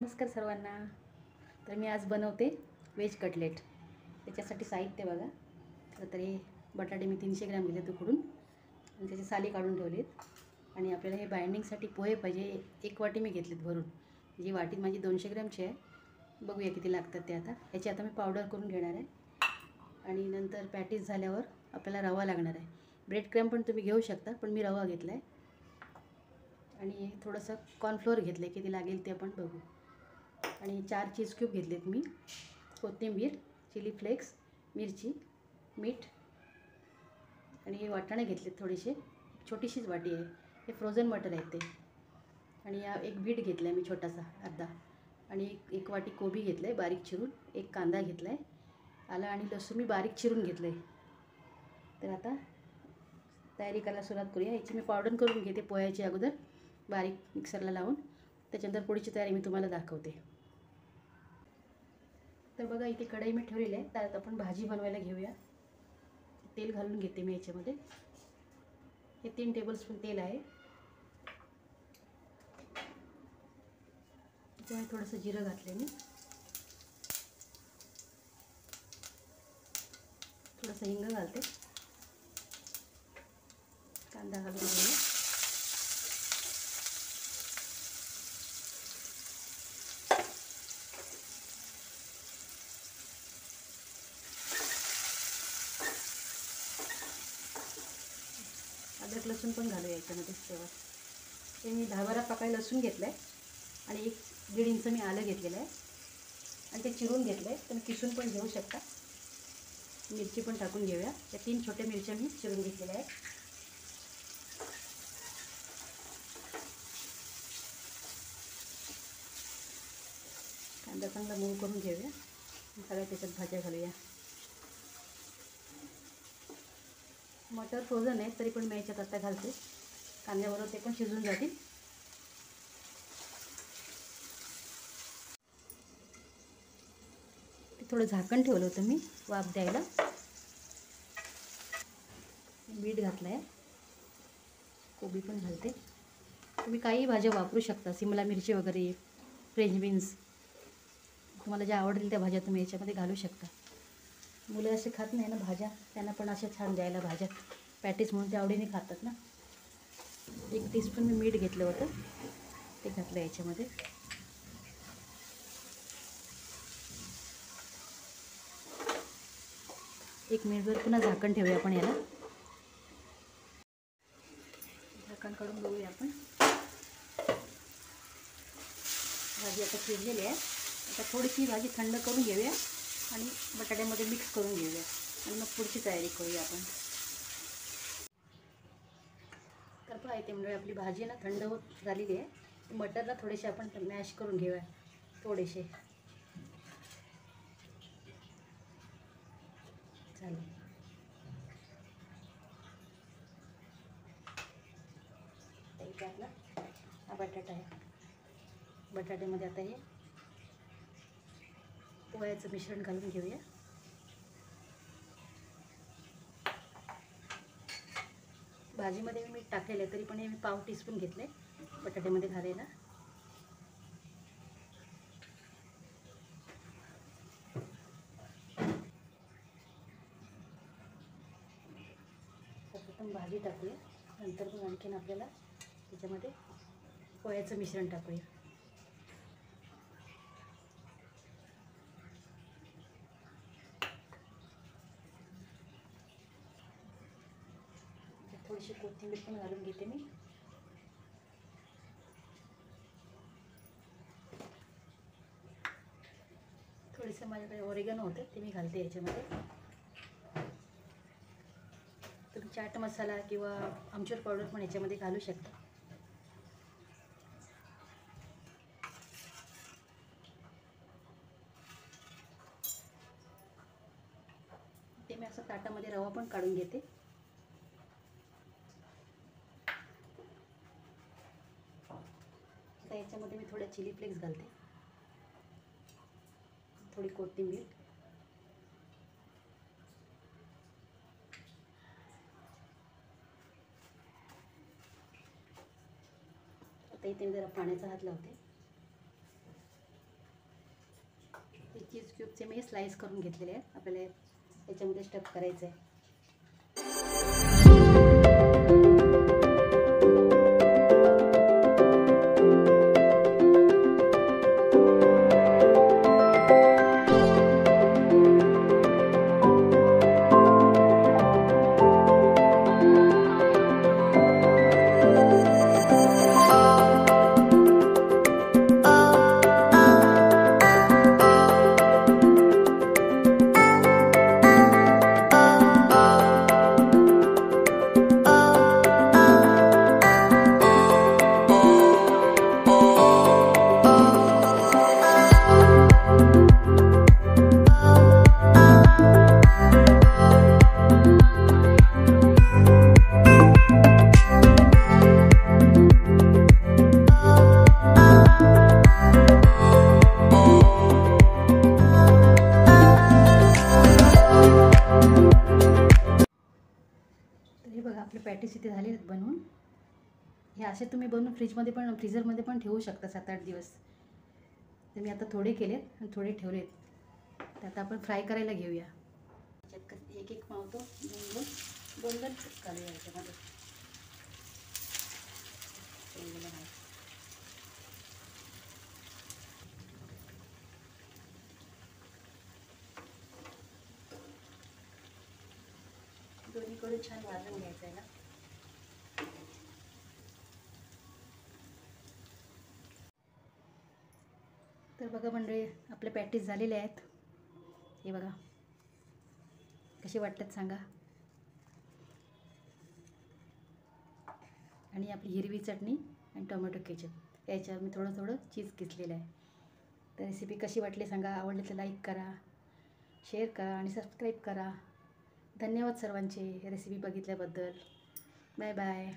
नमस्कार सर्वांना. तर मी आज बनवते व्हेज कटलेट. त्याच्यासाठी साहित्य बघा. तरी बटाटे मी 300 ग्रॅम घेतले उकडून आणि त्याची साली काढून ठेवलेत. आणि आपल्याला हे बाइंडिंगसाठी पोहे पाहिजे. एक वाटी मी घेतलेत भरून. जी वाटी माझी 200 ग्रॅमची आहे. बघूया किती लागतात ते आता. याची आता मी पावडर करून घेणार आहे. आणि नंतर पॅटीस झाल्यावर आपल्याला रवा लागणार आहे. ब्रेड क्रम्ब पण तुम्ही घेऊ शकता, पण मी रवा घेतला आहे. आणि थोडंसं कॉर्नफ्लोअर घेतलं आहे. किती लागेल ते आपण बघू. आणि 4 चीज क्यूब घेतलेत मी, कोथिंबीर, चिली फ्लेक्स, मिरची, मीठ आणि वाटाणे घेतलेत थोडेसे. छोटीशीच वाटी आहे. हे फ्रोझन मटर आहेत ते. आणि एक बीट घेतला आहे मी छोटासा अर्धा. आणि एक वाटी कोबी घेतलं आहे बारीक चिरून. एक कांदा घेतला आहे. आलं आणि लसूण मी बारीक चिरून घेतलं आहे. तर आता तयारी करायला सुरुवात करूया. याची मी पावडर करून घेते पोह्याची अगोदर, बारीक मिक्सरला लावून. त्याच्यानंतर पुढची तयारी मी तुम्हाला दाखवते. तर बघा, इथे कढई मी ठेवलेली आहे. त्यात आपण भाजी बनवायला घेऊया. तेल घालून घेते मी याच्यामध्ये. हे 3 टेबलस्पून तेल आहे. त्याच्यामध्ये थोडंसं जिरं घातले मी. थोडंसं हिंग घालते. कांदा घालून घेऊया. अद्रक लसूण पण घालूया याच्यामध्ये तेव्हा. हे मी 10-12 पाकळ्या लसूण घेतलं आहे. आणि 1-1.5 इंच मी आलं घेतलेलं आहे. आणि ते चिरून घेतलं आहे. तुम्ही किसून पण घेऊ शकता. मिरची पण टाकून घेऊया. त्या 3 छोट्या मिरच्या मी चिरून घेतलेल्या आहेत. कांदा चांगला मऊ करून घेऊया. सगळ्या त्याच्यात भाज्या घालूया. मटर फ्रोझन आहे, तरी पण मी याच्यात आता घालते. कांद्याबरोबर ते पण शिजून जातील. ते थोडं झाकण ठेवलं होतं मी वाफ द्यायला. मीठ घातलं आहे. कोबी पण घालते. तुम्ही काही भाज्या वापरू शकता. सिमला मिरची वगैरे, फ्रेंच बीन्स, तुम्हाला ज्या आवडतील त्या भाज्या तुम्ही याच्यामध्ये घालू शकता. मुलं असे खात नाही ना भाज्या, त्यांना पण अशा छान द्यायला भाज्या. पॅटीस म्हणून ते आवडीने खातात ना. 1 टीस्पून मी मीठ घेतलं होतं, ते घातलं याच्यामध्ये. एक मिनिटभर पुन्हा झाकण ठेवूया आपण याला. झाकण काढून बघूया आपण. भाजी आता शिजलेली आहे. आता थोडीशी भाजी थंड करून घेऊया आणि बटाट्यामध्ये मिक्स करून घेऊया. आणि मग पुढची तयारी करूया आपण. तर पहा, इथे म्हणजे आपली भाजी ना थंड होत झालेली आहे. मटरला थोडेसे आपण मॅश करून घेऊया. थोडेसे चालेल. इथे आपला हा बटाटा आहे. बटाट्यामध्ये आता हे पोह्याचं मिश्रण घालून घेऊया. भाजीमध्ये मी मीठ टाकलेलं आहे, तरी पण हे मी 1/2 टीस्पून घेतले बटाट्यामध्ये घालायला. प्रथम भाजी टाकूया, नंतर मग आणखीन आपल्याला त्याच्यामध्ये पोह्याचं मिश्रण टाकूया. थोडीशी कोथिंबीर पण घालून घेते मी. थोडंसं माझ्याकडे ओरिगॅनो होतं, ते मी घालते याच्यामध्ये. तुम्ही चाट मसाला किंवा आमचूर पावडर पण याच्यामध्ये घालू शकता. ते मी असं ताटामध्ये रवा पण काढून घेते. आता याच्यामध्ये मी थोड्या चिली फ्लेक्स घालते, थोडी कोथिंबीर, आता इथे मी जरा पाण्याचा हात लावते. चीज क्यूबचे मी स्लाइस करून घेतलेले आहेत. आपल्याला याच्यामध्ये स्टफ करायचं आहे. हे बघा आपले पॅटीस इथे झाले आहेत बनवून. हे असे तुम्ही बनवून फ्रीजरमध्ये पण ठेवू शकता 7-8 दिवस. तर मी आता थोडे केलेत आणि थोडे ठेवलेत. तर आता आपण फ्राय करायला घेऊया. याच्यात एक एक मावतो दोन घालूया याच्यामध्ये. दोन्हीकडून छान भाजून घ्यायचं आहे ना. तर बघा मंडळी, आपले पॅटीस झालेले आहेत. हे बघा कसे वाटतात सांगा. आणि आपली हिरवी चटणी आणि टोमॅटो केचप याच्यावर मी थोडं चीज किसलेलं आहे. तर रेसिपी कशी वाटली सांगा. आवडली तर लाईक करा, शेअर करा आणि सबस्क्राईब करा. धन्यवाद सर्वांचे रेसिपी बघितल्याबद्दल. Bye bye.